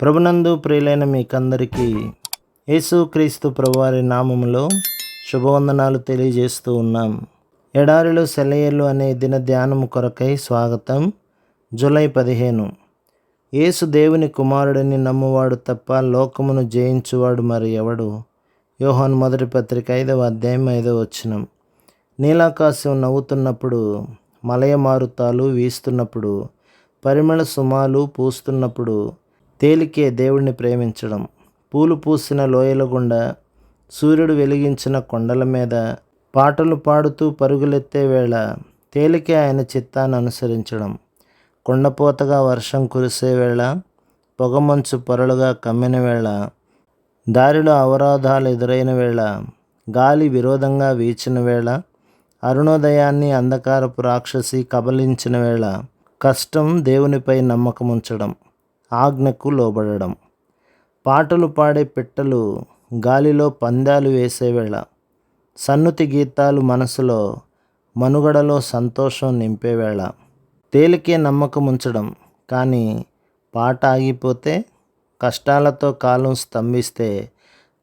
ప్రభునందు ప్రియులైన మీకందరికీ యేసుక్రీస్తు ప్రభువారి నామములో శుభవందనాలు తెలియజేస్తూ ఉన్నాం. ఎడారిలో సెలయేళ్ళు అనే దిన ధ్యానము కొరకై స్వాగతం. జూలై 15. యేసు దేవుని కుమారుడిని నమ్మువాడు తప్ప లోకమును జయించువాడు మరి ఎవడు? యోహాను మొదటి పత్రిక 5వ అధ్యాయం 5వ వచనం. నీలాకాశం నవ్వుతున్నప్పుడు, మలయ మారుతాలు వీస్తున్నప్పుడు, పరిమళ సుమాలు పూస్తున్నప్పుడు తేలికే దేవుడిని ప్రేమించడం. పూలు పూసిన లోయల గుండా, సూర్యుడు వెలిగించిన కొండల మీద పాటలు పాడుతూ పరుగులెత్తే వేళ తేలికే ఆయన చిత్తాన్ని అనుసరించడం. కొండపోతగా వర్షం కురిసే వేళ, పొగమంచు పొరలుగా కమ్మిన వేళ, దారిలో అవరోధాలు ఎదురైన వేళ, గాలి విరోధంగా వీచిన వేళ, అరుణోదయాన్ని అంధకారపు రాక్షసి కబలించిన వేళ కష్టం దేవునిపై నమ్మకముంచడం, ఆజ్ఞకు లోబడడం. పాటలు పాడే పిట్టలు గాలిలో పందాలు వేసేవేళ, సన్నుతి గీతాలు మనసులో మనుగడలో సంతోషం నింపేవేళ తేలికే నమ్మకముంచడం. కానీ పాట ఆగిపోతే, కష్టాలతో కాలం స్తంభిస్తే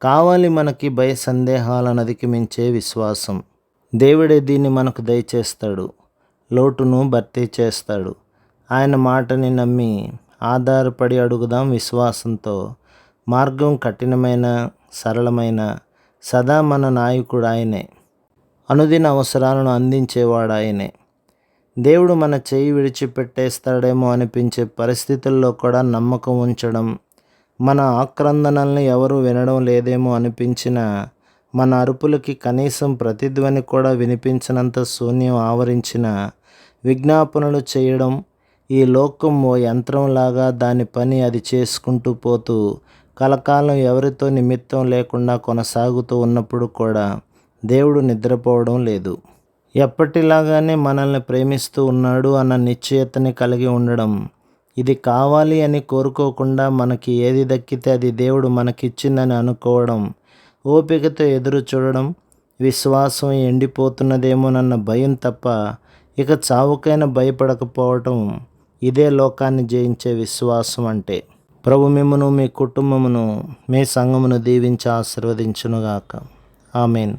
కావాలి మనకి భయ సందేహాలను అధిగమించే విశ్వాసం. దేవుడే దీన్ని మనకు దయచేస్తాడు, లోటును భర్తీ చేస్తాడు. ఆయన మాటని నమ్మి ఆధారపడి అడుగుదాం విశ్వాసంతో. మార్గం కఠినమైన, సరళమైన, సదా మన నాయకుడు ఆయనే. అనుదిన అవసరాలను అందించేవాడు ఆయనే. దేవుడు మన చేయి విడిచిపెట్టేస్తాడేమో అనిపించే పరిస్థితుల్లో కూడా నమ్మకం ఉంచడం, మన ఆక్రందనల్ని ఎవరూ వినడం లేదేమో అనిపించిన, మన అరుపులకి కనీసం ప్రతిధ్వని కూడా వినిపించినంత శూన్యం ఆవరించిన విజ్ఞాపనలు చేయడం. ఈ లోకం ఓ యంత్రంలాగా దాని పని అది చేసుకుంటూ పోతూ కలకాలం ఎవరితో నిమిత్తం లేకుండా కొనసాగుతూ ఉన్నప్పుడు కూడా దేవుడు నిద్రపోవడం లేదు. ఎప్పటిలాగానే మనల్ని ప్రేమిస్తూ ఉన్నాడు అన్న నిశ్చయతని కలిగి ఉండడం. ఇది కావాలి అని కోరుకోకుండా మనకి ఏది దక్కితే అది దేవుడు మనకిచ్చిందని అనుకోవడం, ఓపికతో ఎదురు చూడడం. విశ్వాసం ఎండిపోతున్నదేమోనన్న భయం తప్ప ఇక చావుకైనా భయపడకపోవటం. ఇదే లోకాన్ని జయించే విశ్వాసం అంటే. ప్రభు మిమ్మును, మీ కుటుంబమును, మీ సంఘమును దీవించి ఆశీర్వదించునుగాక. ఆమేన్.